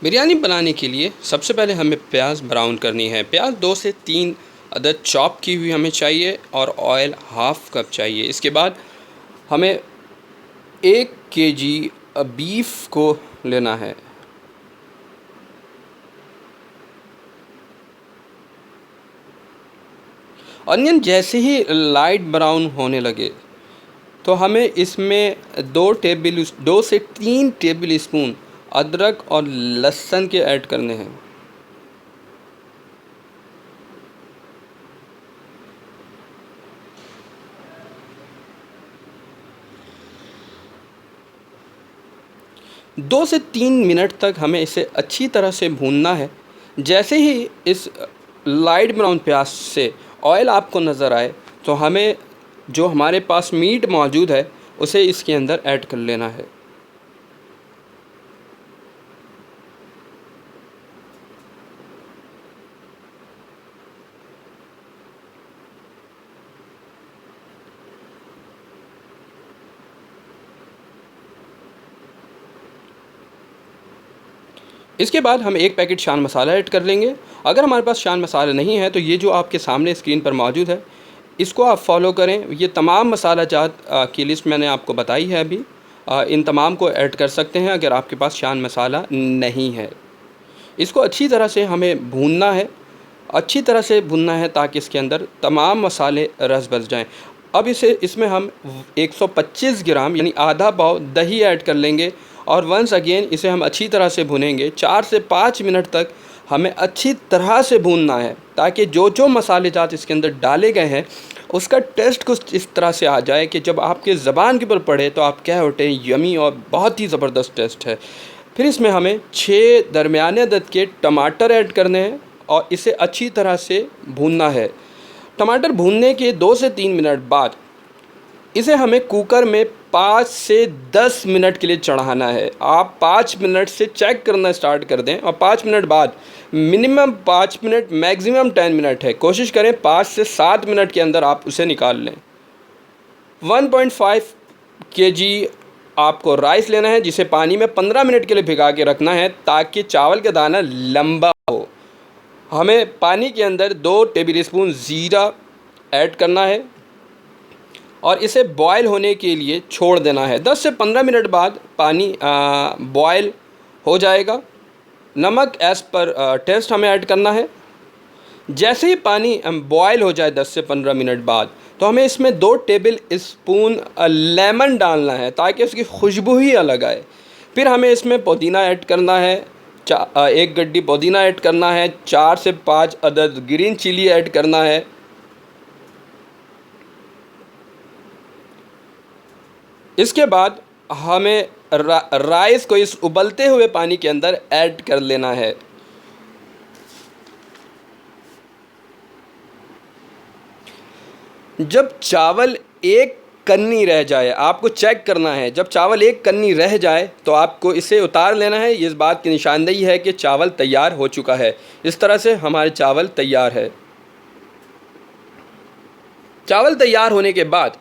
बिरयानी बनाने के लिए सबसे पहले हमें प्याज ब्राउन करनी है। प्याज 2 से 3 अदद चॉप की हुई हमें चाहिए और ऑयल हाफ़ कप चाहिए। इसके बाद हमें 1 केजी बीफ को लेना है। अनियन जैसे ही लाइट ब्राउन होने लगे तो हमें इसमें 2 से 3 टेबल स्पून अदरक और लहसुन के ऐड करने हैं। दो से 3 मिनट तक हमें इसे अच्छी तरह से भूनना है। जैसे ही इस लाइट ब्राउन प्याज से ऑयल आपको नज़र आए तो हमें जो हमारे पास मीट मौजूद है उसे इसके अंदर ऐड कर लेना है। इसके बाद हम 1 पैकेट शान मसाला ऐड कर लेंगे। अगर हमारे पास शान मसाला नहीं है तो ये जो आपके सामने स्क्रीन पर मौजूद है इसको आप फॉलो करें। ये तमाम मसाला जात की लिस्ट मैंने आपको बताई है अभी। इन तमाम को ऐड कर सकते हैं अगर आपके पास शान मसाला नहीं है। इसको अच्छी तरह से हमें भूनना है, अच्छी तरह से भूनना है ताकि इसके अंदर तमाम मसाले रस बस जाएं। अब इसमें हम 125 ग्राम यानी आधा पाव दही ऐड कर लेंगे और वंस अगेन इसे हम अच्छी तरह से भुनेंगे। 4 से 5 मिनट तक हमें अच्छी तरह से भूनना है ताकि जो जो मसाले जात इसके अंदर डाले गए हैं उसका टेस्ट कुछ इस तरह से आ जाए कि जब आपके ज़बान के ऊपर पड़े तो आप कह उठें यमी और बहुत ही ज़बरदस्त टेस्ट है। फिर इसमें हमें 6 दरमियाने अदद के टमाटर ऐड करने हैं और इसे अच्छी तरह से भूनना है। टमाटर भूनने के 2 से 3 मिनट बाद इसे हमें कुकर में 5 से 10 मिनट के लिए चढ़ाना है। आप 5 मिनट से चेक करना स्टार्ट कर दें और 5 मिनट बाद मिनिमम 5 मिनट मैक्सिमम 10 मिनट है, कोशिश करें 5 से 7 मिनट के अंदर आप उसे निकाल लें। 1.5 केजी आपको राइस लेना है जिसे पानी में 15 मिनट के लिए भिगा के रखना है ताकि चावल का दाना लंबा हो। हमें पानी के अंदर 2 टेबल स्पून ज़ीरा ऐड करना है और इसे बॉयल होने के लिए छोड़ देना है। 10 से 15 मिनट बाद पानी बॉयल हो जाएगा। नमक एज़ पर टेस्ट हमें ऐड करना है। जैसे ही पानी बॉयल हो जाए 10 से 15 मिनट बाद तो हमें इसमें 2 टेबल स्पून लेमन डालना है ताकि उसकी खुशबू ही अलग आए। फिर हमें इसमें पुदीना ऐड करना है, 1 गड्डी पुदीना ऐड करना है, 4 से 5 अदद ग्रीन चिली ऐड करना है। इसके बाद हमें राइस को इस उबलते हुए पानी के अंदर ऐड कर लेना है। जब चावल एक कन्नी रह जाए, आपको चेक करना है, जब चावल एक कन्नी रह जाए तो आपको इसे उतार लेना है। इस बात की निशानदेही है कि चावल तैयार हो चुका है। इस तरह से हमारे चावल तैयार है। चावल तैयार होने के बाद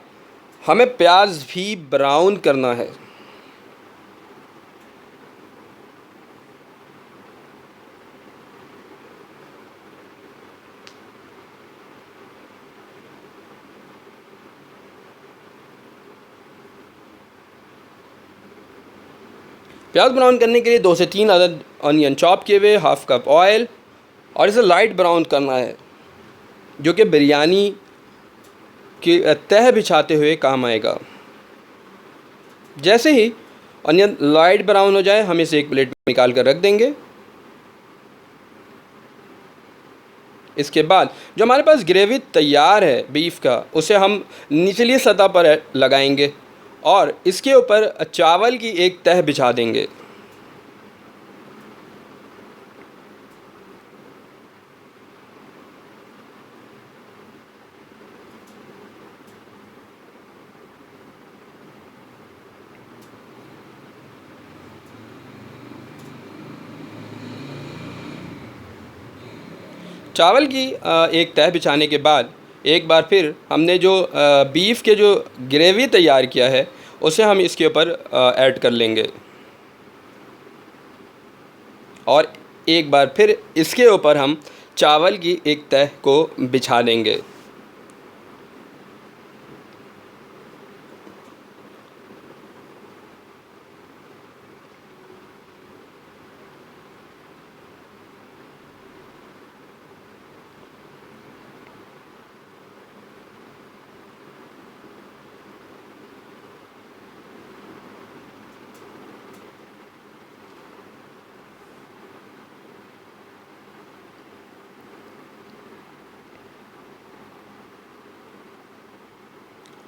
हमें प्याज भी ब्राउन करना है। प्याज ब्राउन करने के लिए 2 से 3 अदद ऑनियन चॉप किए हुए, हाफ़ कप ऑयल और इसे लाइट ब्राउन करना है जो कि बिरयानी की तह बिछाते हुए काम आएगा। जैसे ही ऑनियन लाइट ब्राउन हो जाए हम इसे एक प्लेट में निकाल कर रख देंगे। इसके बाद जो हमारे पास ग्रेवी तैयार है बीफ का उसे हम निचली सतह पर लगाएंगे और इसके ऊपर चावल की एक तह बिछा देंगे। चावल की एक तह बिछाने के बाद एक बार फिर हमने जो बीफ के जो ग्रेवी तैयार किया है उसे हम इसके ऊपर ऐड कर लेंगे और एक बार फिर इसके ऊपर हम चावल की एक तह को बिछा देंगे।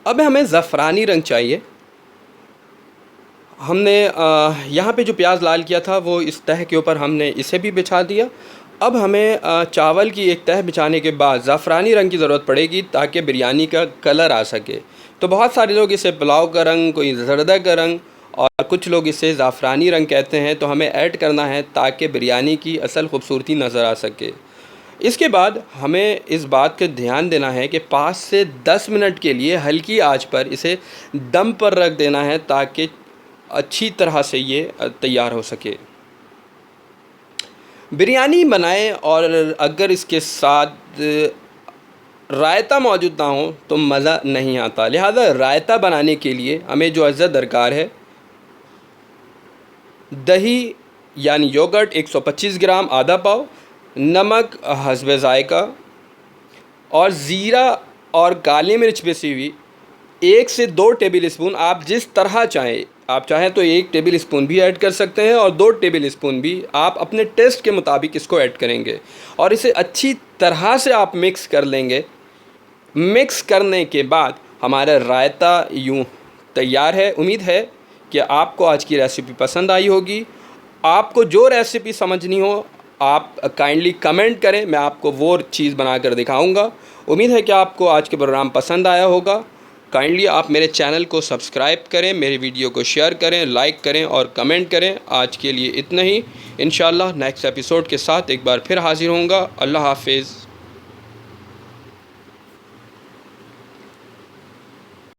अब हमें ज़फ़रानी रंग चाहिए। हमने यहाँ पे जो प्याज लाल किया था वो इस तह के ऊपर हमने इसे भी बिछा दिया। अब हमें चावल की एक तह बिछाने के बाद ज़ाफ़रानी रंग की ज़रूरत पड़ेगी ताकि बिरयानी का कलर आ सके। तो बहुत सारे लोग इसे पुलाव का रंग, कोई ज़रदा का रंग और कुछ लोग इसे ज़ाफ़रानी रंग कहते हैं। तो हमें ऐड करना है ताकि बिरयानी की असल खूबसूरती नज़र आ सके। इसके बाद हमें इस बात का ध्यान देना है कि 5 से 10 मिनट के लिए हल्की आंच पर इसे दम पर रख देना है ताकि अच्छी तरह से ये तैयार हो सके। बिरयानी बनाएं और अगर इसके साथ रायता मौजूद ना हो तो मज़ा नहीं आता। लिहाजा रायता बनाने के लिए हमें जो अज़ा दरकार है, दही यानी योगर्ट 125 ग्राम आधा पाव, नमक हस्बे ज़ायका और ज़ीरा और काली मिर्च पिसी हुई 1 से 2 टेबल स्पून। आप जिस तरह चाहें, आप चाहें तो 1 टेबल स्पून भी ऐड कर सकते हैं और 2 टेबल स्पून भी, आप अपने टेस्ट के मुताबिक इसको ऐड करेंगे और इसे अच्छी तरह से आप मिक्स कर लेंगे। मिक्स करने के बाद हमारा रायता यूँ तैयार है। उम्मीद है कि आपको आज की रेसिपी पसंद आई होगी। आपको जो रेसिपी समझनी हो आप काइंडली कमेंट करें, मैं आपको वो चीज़ बनाकर दिखाऊंगा। उम्मीद है कि आपको आज के प्रोग्राम पसंद आया होगा। काइंडली आप मेरे चैनल को सब्सक्राइब करें, मेरे वीडियो को शेयर करें, लाइक करें और कमेंट करें। आज के लिए इतना ही। इंशाल्लाह नेक्स्ट एपिसोड के साथ एक बार फिर हाज़िर होऊंगा। अल्लाह हाफिज़।